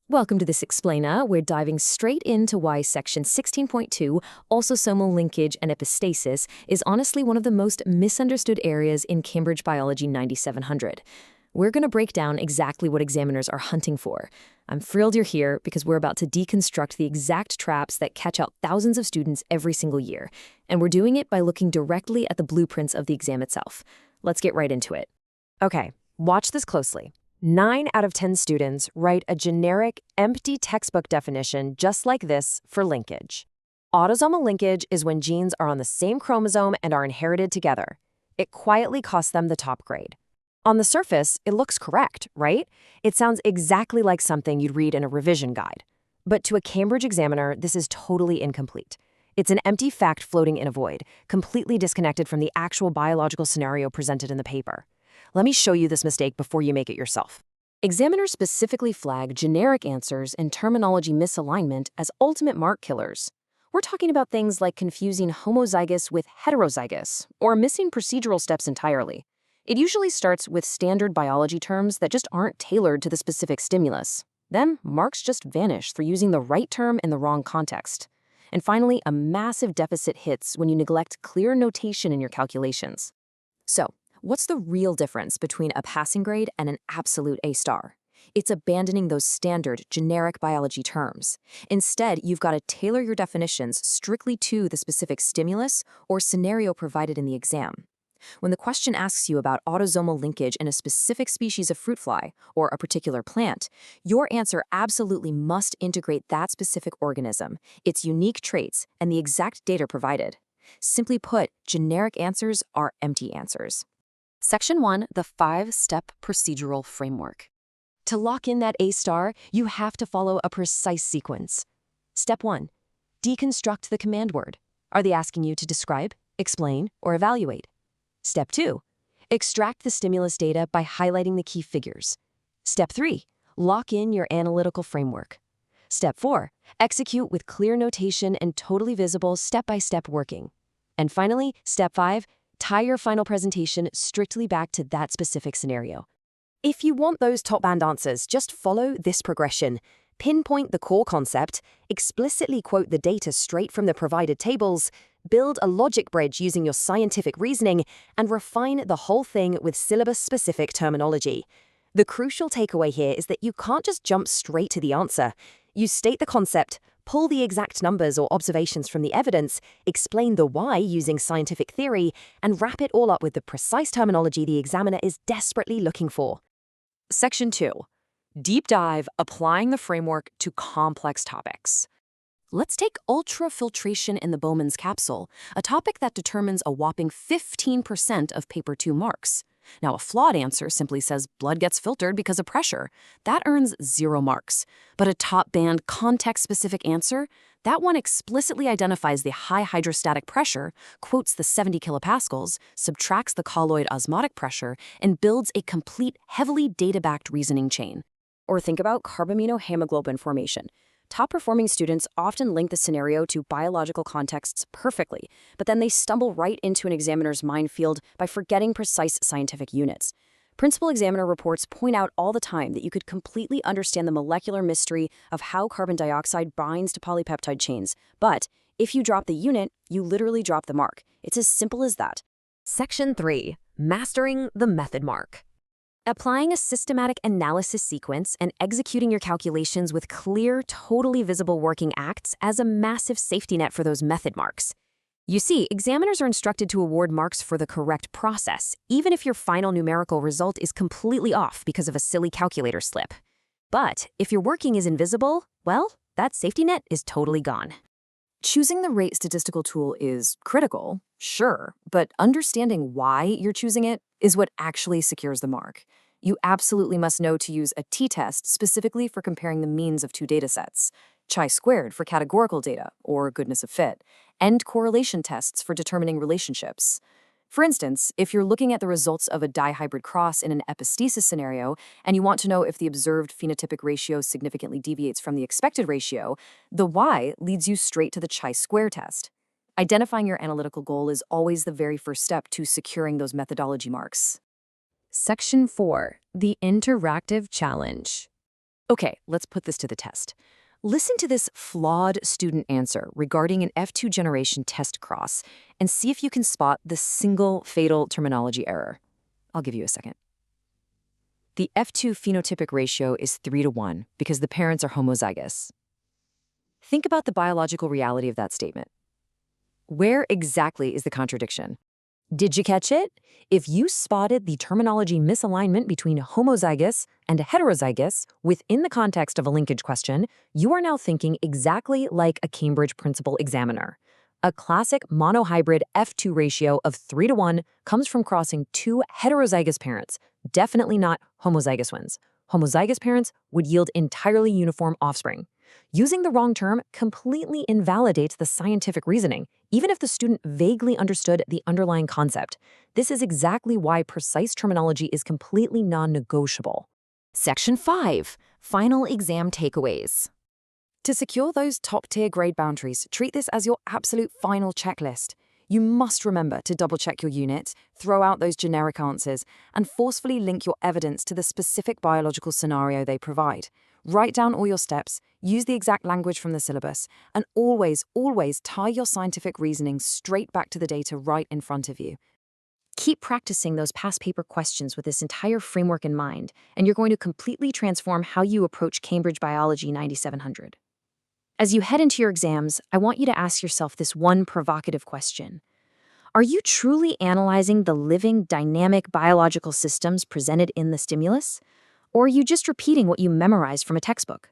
Welcome to this explainer. We're diving straight into why Section 16.2, Autosomal Linkage and Epistasis, is honestly one of the most misunderstood areas in Cambridge Biology 9700. We're going to break down exactly what examiners are hunting for. I'm thrilled you're here because we're about to deconstruct the exact traps that catch out thousands of students every single year. And we're doing it by looking directly at the blueprints of the exam itself. Let's get right into it. Okay, watch this closely. 9 out of 10 students write a generic, empty textbook definition just like this for linkage. Autosomal linkage is when genes are on the same chromosome and are inherited together. It quietly costs them the top grade. On the surface, it looks correct, right? It sounds exactly like something you'd read in a revision guide. But to a Cambridge examiner, this is totally incomplete. It's an empty fact floating in a void, completely disconnected from the actual biological scenario presented in the paper. Let me show you this mistake before you make it yourself. Examiners specifically flag generic answers and terminology misalignment as ultimate mark killers. We're talking about things like confusing homozygous with heterozygous, or missing procedural steps entirely. It usually starts with standard biology terms that just aren't tailored to the specific stimulus. Then, marks just vanish for using the right term in the wrong context. And finally, a massive deficit hits when you neglect clear notation in your calculations. So, what's the real difference between a passing grade and an absolute A-star? It's abandoning those standard, generic biology terms. Instead, you've got to tailor your definitions strictly to the specific stimulus or scenario provided in the exam. When the question asks you about autosomal linkage in a specific species of fruit fly or a particular plant, your answer absolutely must integrate that specific organism, its unique traits, and the exact data provided. Simply put, generic answers are empty answers. Section 1, the 5-step procedural framework. To lock in that A-star, you have to follow a precise sequence. Step 1, deconstruct the command word. Are they asking you to describe, explain, or evaluate? Step 2, extract the stimulus data by highlighting the key figures. Step 3, lock in your analytical framework. Step 4, execute with clear notation and totally visible step-by-step working. And finally, Step 5, tie your final presentation strictly back to that specific scenario. If you want those top-band answers, just follow this progression. Pinpoint the core concept, explicitly quote the data straight from the provided tables, build a logic bridge using your scientific reasoning, and refine the whole thing with syllabus-specific terminology. The crucial takeaway here is that you can't just jump straight to the answer. You state the concept, pull the exact numbers or observations from the evidence, explain the why using scientific theory, and wrap it all up with the precise terminology the examiner is desperately looking for. Section 2. Deep dive, applying the framework to complex topics. Let's take ultrafiltration in the Bowman's capsule, a topic that determines a whopping 15% of Paper 2 marks. Now, a flawed answer simply says blood gets filtered because of pressure. That earns 0 marks. But a top-band, context-specific answer, that one explicitly identifies the high hydrostatic pressure, quotes the 70 kilopascals, subtracts the colloid osmotic pressure, and builds a complete, heavily data-backed reasoning chain. Or think about carbaminohemoglobin formation. Top-performing students often link the scenario to biological contexts perfectly, but then they stumble right into an examiner's minefield by forgetting precise scientific units. Principal examiner reports point out all the time that you could completely understand the molecular mystery of how carbon dioxide binds to polypeptide chains, but if you drop the unit, you literally drop the mark. It's as simple as that. Section 3, mastering the method mark. Applying a systematic analysis sequence and executing your calculations with clear, totally visible working acts as a massive safety net for those method marks. You see, examiners are instructed to award marks for the correct process, even if your final numerical result is completely off because of a silly calculator slip. But if your working is invisible, well, that safety net is totally gone. Choosing the right statistical tool is critical, sure, but understanding why you're choosing it is what actually secures the mark. You absolutely must know to use a t-test specifically for comparing the means of 2 datasets, chi-squared for categorical data, or goodness of fit, and correlation tests for determining relationships. For instance, if you're looking at the results of a dihybrid cross in an epistasis scenario, and you want to know if the observed phenotypic ratio significantly deviates from the expected ratio, the y leads you straight to the chi-square test. Identifying your analytical goal is always the very first step to securing those methodology marks. Section 4, the interactive challenge. Okay, let's put this to the test. Listen to this flawed student answer regarding an F2 generation test cross and see if you can spot the single fatal terminology error. I'll give you a second. The F2 phenotypic ratio is 3:1 because the parents are homozygous. Think about the biological reality of that statement. Where exactly is the contradiction? Did you catch it? If you spotted the terminology misalignment between homozygous and heterozygous within the context of a linkage question, you are now thinking exactly like a Cambridge principal examiner. A classic monohybrid F2 ratio of 3:1 comes from crossing two heterozygous parents, definitely not homozygous ones. Homozygous parents would yield entirely uniform offspring. Using the wrong term completely invalidates the scientific reasoning, even if the student vaguely understood the underlying concept. This is exactly why precise terminology is completely non-negotiable. Section 5. Final exam takeaways. To secure those top-tier grade boundaries, treat this as your absolute final checklist. You must remember to double-check your units, throw out those generic answers, and forcefully link your evidence to the specific biological scenario they provide. Write down all your steps, use the exact language from the syllabus, and always, always tie your scientific reasoning straight back to the data right in front of you. Keep practicing those past paper questions with this entire framework in mind, and you're going to completely transform how you approach Cambridge Biology 9700. As you head into your exams, I want you to ask yourself this one provocative question. Are you truly analyzing the living, dynamic biological systems presented in the stimulus? Or are you just repeating what you memorized from a textbook?